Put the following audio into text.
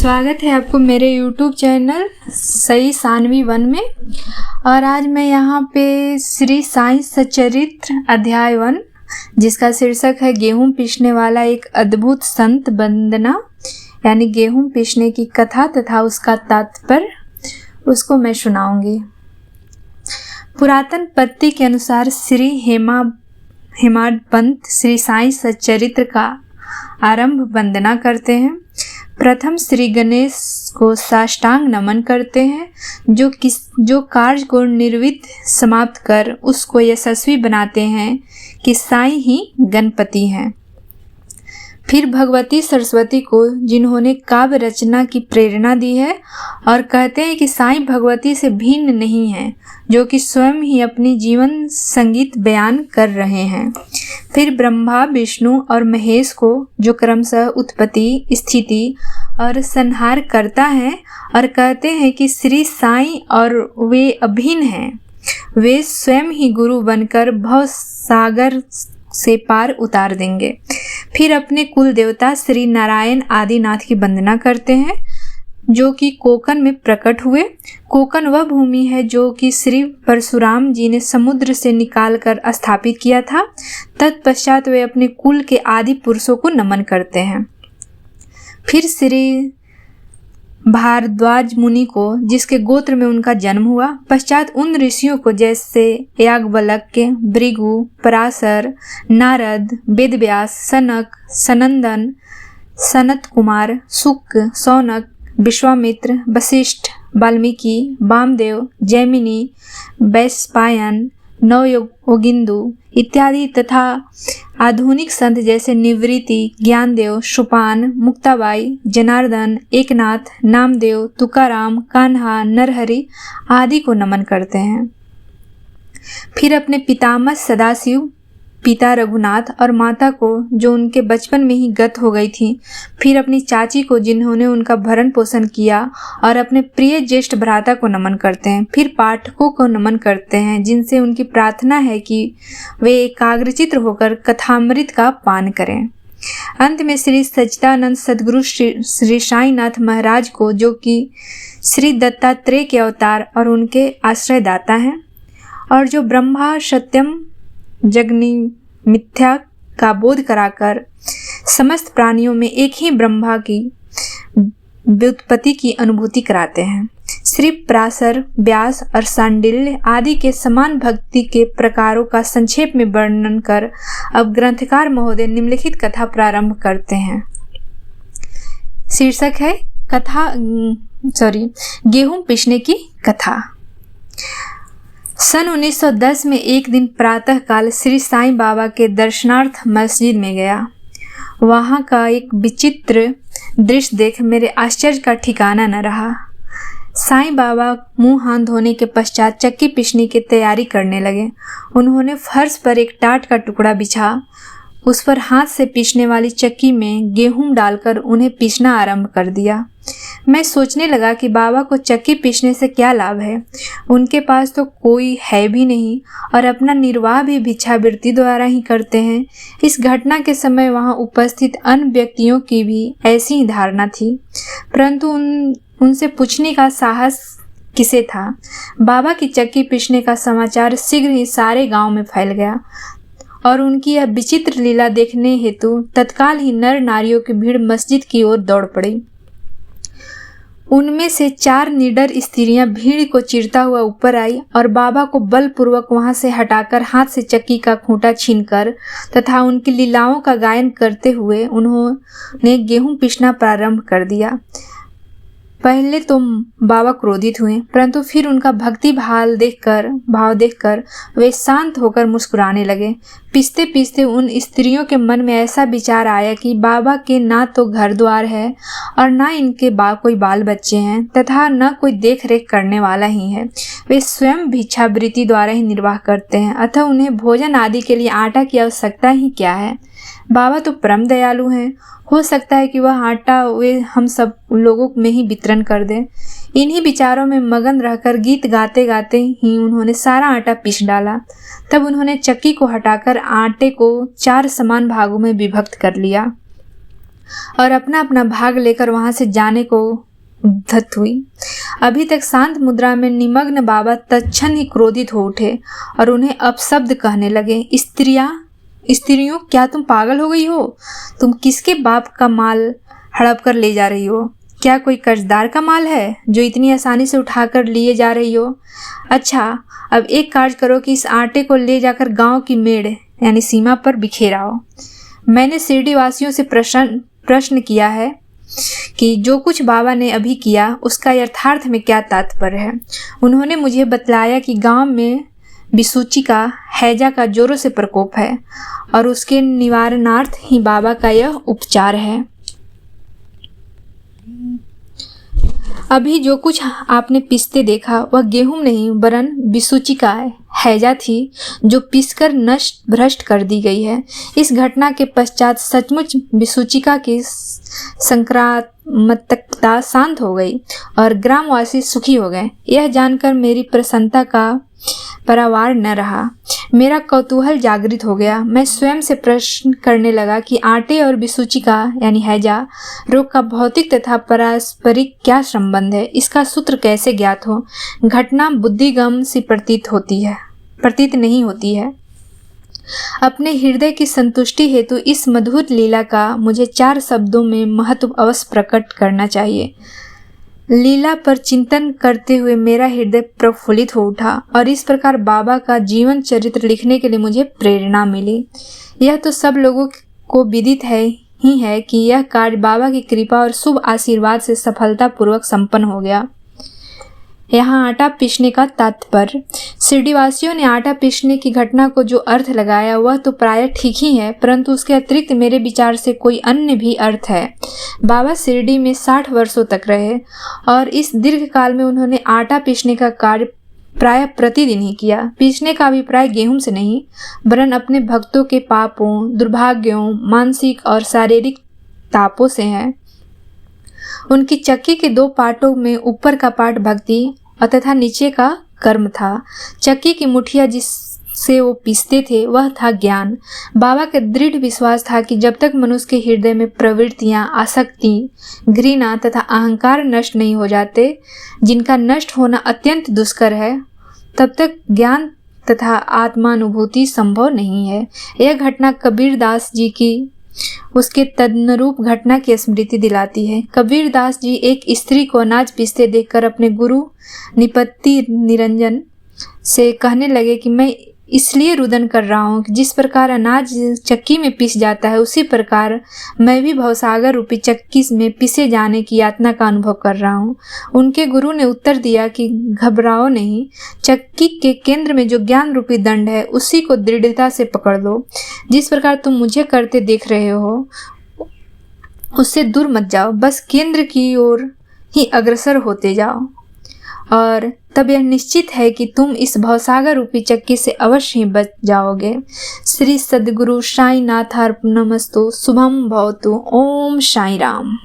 स्वागत है आपको मेरे YouTube चैनल सई सानवी वन में। और आज मैं यहाँ पे श्री साईं सच्चरित्र अध्याय 1 जिसका शीर्षक है गेहूं पीसने वाला एक अद्भुत संत वंदना, यानी गेहूं पीसने की कथा तथा उसका तात्पर्य, उसको मैं सुनाऊंगी। पुरातन पत्ती के अनुसार श्री हेमाड पंत श्री साईं सच्चरित्र का आरंभ वंदना करते हैं। प्रथम श्री गणेश को साष्टांग नमन करते हैं जो कार्य को निर्विघ्न समाप्त कर उसको यशस्वी बनाते हैं कि साईं ही गणपति हैं। फिर भगवती सरस्वती को जिन्होंने काव्य रचना की प्रेरणा दी है और कहते हैं कि साईं भगवती से भिन्न नहीं हैं, जो कि स्वयं ही अपनी जीवन संगीत बयान कर रहे हैं। फिर ब्रह्मा, विष्णु और महेश को जो क्रमशः उत्पत्ति, स्थिति और संहार करता है और कहते हैं कि श्री साईं और वे अभिन्न हैं। वे स्वयं ही गुरु बनकर भव सागर से पार उतार देंगे। फिर अपने कुल देवता श्री नारायण आदिनाथ की वंदना करते हैं जो कि कोकन में प्रकट हुए। कोकन वह भूमि है जो कि श्री परशुराम जी ने समुद्र से निकालकर स्थापित किया था। तत्पश्चात वे अपने कुल के आदि पुरुषों को नमन करते हैं। फिर श्री भारद्वाज मुनि को, जिसके गोत्र में उनका जन्म हुआ, पश्चात उन ऋषियों को जैसे याज्ञवल्क्य, भृगु, पराशर, नारद, वेदव्यास, सनक, सनंदन, सनत कुमार, शुक, सौनक, विश्वामित्र, वशिष्ठ, वाल्मीकि, वामदेव, जैमिनी, वैशंपायन, नवयोगिंदु इत्यादि तथा आधुनिक संत जैसे निवृत्ति, ज्ञानदेव, शुपान, मुक्ताबाई, जनार्दन, एकनाथ, नामदेव, तुकाराम, कान्हा, नरहरि आदि को नमन करते हैं। फिर अपने पितामह सदाशिव, पिता रघुनाथ और माता को जो उनके बचपन में ही गत हो गई थी, फिर अपनी चाची को जिन्होंने उनका भरण पोषण किया और अपने प्रिय ज्येष्ठ भ्राता को नमन करते हैं। फिर पाठकों को नमन करते हैं जिनसे उनकी प्रार्थना है कि वे एकाग्रचित्त होकर कथामृत का पान करें। अंत में श्री सच्चिदानंद सद्गुरु श्री साईनाथ महाराज को, जो कि श्री दत्तात्रेय के अवतार और उनके आश्रयदाता हैं और जो ब्रह्मा सत्यम जगनी मिथ्या का बोध कराकर समस्त प्राणियों में एक ही ब्रह्मा की व्युत्पत्ति की अनुभूति कराते हैं। श्री पराशर, व्यास और सांडिल्य आदि के समान भक्ति के प्रकारों का संक्षेप में वर्णन कर अब ग्रंथकार महोदय निम्नलिखित कथा प्रारंभ करते हैं। शीर्षक है गेहूं पीसने की कथा। सन 1910 में एक दिन प्रातः काल श्री साईं बाबा के दर्शनार्थ मस्जिद में गया। वहाँ का एक विचित्र दृश्य देख मेरे आश्चर्य का ठिकाना न रहा। साईं बाबा मुंह हाथ धोने के पश्चात चक्की पीसने की तैयारी करने लगे। उन्होंने फर्श पर एक टाट का टुकड़ा बिछा, उस पर हाथ से पीसने वाली चक्की में गेहूं डालकर उन्हें पीसना आरंभ कर दिया। मैं सोचने लगा कि बाबा को चक्की पीसने से क्या लाभ है। उनके पास तो कोई है भी नहीं और अपना निर्वाह भी भिक्षावृत्ति द्वारा ही करते हैं। इस घटना के समय वहां उपस्थित अन्य व्यक्तियों की भी ऐसी ही धारणा थी, परंतु उनसे पूछने का साहस किसे था। बाबा की चक्की पीसने का समाचार शीघ्र ही सारे गांव में फैल गया और उनकी यह विचित्र लीला देखने हेतु तत्काल ही नर नारियों की भीड़ मस्जिद की ओर दौड़ पड़ी। उनमें से 4 निडर स्त्रियां भीड़ को चीरता हुआ ऊपर आई और बाबा को बलपूर्वक वहां से हटाकर हाथ से चक्की का खूंटा छीनकर तथा उनकी लीलाओं का गायन करते हुए उन्होंने गेहूं पीसना प्रारंभ कर दिया। पहले तो बाबा क्रोधित हुए, परंतु फिर उनका भक्ति भाव देखकर वे शांत होकर मुस्कुराने लगे। पीसते पीसते उन स्त्रियों के मन में ऐसा विचार आया कि बाबा के ना तो घर द्वार है और ना इनके कोई बाल बच्चे हैं तथा न कोई देख रेख करने वाला ही है। वे स्वयं भिक्षावृत्ति द्वारा ही निर्वाह करते हैं, अतः उन्हें भोजन आदि के लिए आटा की आवश्यकता ही क्या है। बाबा तो परम दयालु हैं, हो सकता है कि वह आटा वे हम सब लोगों में ही वितरण कर दें। इन्हीं विचारों में मगन रहकर गीत गाते गाते ही उन्होंने सारा आटा पीस डाला। तब उन्होंने चक्की को हटाकर आटे को 4 समान भागों में विभक्त कर लिया। और अपना अपना भाग लेकर वहां से जाने को उद्धत हुई। अभी तक शांत मुद्रा में निमग्न बाबा तत्क्षण ही क्रोधित हो उठे और उन्हें अपशब्द कहने लगे। स्त्रियों, क्या तुम पागल हो गई हो? तुम किसके बाप का माल हड़प कर ले जा रही हो? क्या कोई कर्जदार का माल है जो इतनी आसानी से उठाकर लिए जा रही हो? अच्छा, अब एक कार्य करो कि इस आटे को ले जाकर गांव की मेड़ यानी सीमा पर बिखेराओ। मैंने शिरडी वासियों से प्रश्न किया है कि जो कुछ बाबा ने अभी किया उसका यथार्थ में क्या तात्पर्य है। उन्होंने मुझे बतलाया कि गांव में बिसूची का हैजा का जोरों से प्रकोप है और उसके निवारणार्थ ही बाबा का यह उपचार है। अभी जो कुछ आपने पीसते देखा वह गेहूं नहीं वरन बिसूची का हैजा थी जो पीसकर नष्ट भ्रष्ट कर दी गई है। इस घटना के पश्चात सचमुच बिसूचिका की संक्रामकता शांत हो गई और ग्रामवासी सुखी हो गए। यह जानकर मेरी प्रसन्नता का परावार न रहा। मेरा कौतूहल जागृत हो गया। मैं स्वयं से प्रश्न करने लगा कि आटे और बिसूचिका यानी हैजा रोग का भौतिक तथा पारस्परिक क्या संबंध है, इसका सूत्र कैसे ज्ञात हो। घटना बुद्धिगम सी प्रतीत नहीं होती है। अपने हृदय की संतुष्टि हेतु इस मधुर लीला का मुझे 4 शब्दों में महत्व अवश्य प्रकट करना चाहिए। लीला पर चिंतन करते हुए मेरा हृदय प्रफुल्लित हो उठा और इस प्रकार बाबा का जीवन चरित्र लिखने के लिए मुझे प्रेरणा मिली। यह तो सब लोगों को विदित है कि यह कार्य बाबा की कृपा और शुभ आशीर्वाद से सफलतापूर्वक संपन्न हो गया। यहाँ आटा पीसने का तात्पर्य। शिरडीवासियों ने आटा पीसने की घटना को जो अर्थ लगाया वह तो प्रायः ठीक ही है, परंतु उसके अतिरिक्त मेरे विचार से कोई अन्य भी अर्थ है। बाबा शिरडी में 60 वर्षों तक रहे और इस दीर्घ काल में उन्होंने आटा पीसने का कार्य प्रायः प्रतिदिन ही किया। पीसने का अभिप्राय गेहूं से नहीं वरन अपने भक्तों के पापों, दुर्भाग्यों, मानसिक और शारीरिक तापों से है। उनकी चक्की के 2 पार्टों में ऊपर का पार्ट भक्ति तथा नीचे का कर्म था। चक्की की मुठिया जिससे वो पीसते थे वह था ज्ञान। बाबा का दृढ़ विश्वास था कि जब तक मनुष्य के हृदय में प्रवृत्तियां, आसक्ति, घृणा तथा अहंकार नष्ट नहीं हो जाते, जिनका नष्ट होना अत्यंत दुष्कर है, तब तक ज्ञान तथा आत्मानुभूति संभव नहीं है। यह घटना कबीर दास जी की उसके तदनुरूप घटना की स्मृति दिलाती है। कबीर दास जी एक स्त्री को अनाज पीसते देखकर अपने गुरु निपत्ति निरंजन से कहने लगे कि मैं इसलिए रुदन कर रहा हूँ कि जिस प्रकार अनाज चक्की में पीस जाता है उसी प्रकार मैं भी भवसागर रूपी चक्की में पीसे जाने की यातना का अनुभव कर रहा हूँ। उनके गुरु ने उत्तर दिया कि घबराओ नहीं, चक्की के केंद्र में जो ज्ञान रूपी दंड है उसी को दृढ़ता से पकड़ लो। जिस प्रकार तुम मुझे करते देख रहे हो उससे दूर मत जाओ, बस केंद्र की ओर ही अग्रसर होते जाओ और तब यह निश्चित है कि तुम इस भवसागर रूपी चक्की से अवश्य ही बच जाओगे। श्री सद्गुरु साईनाथ अर्पणमस्तु। शुभम भवतु। ओम साई राम।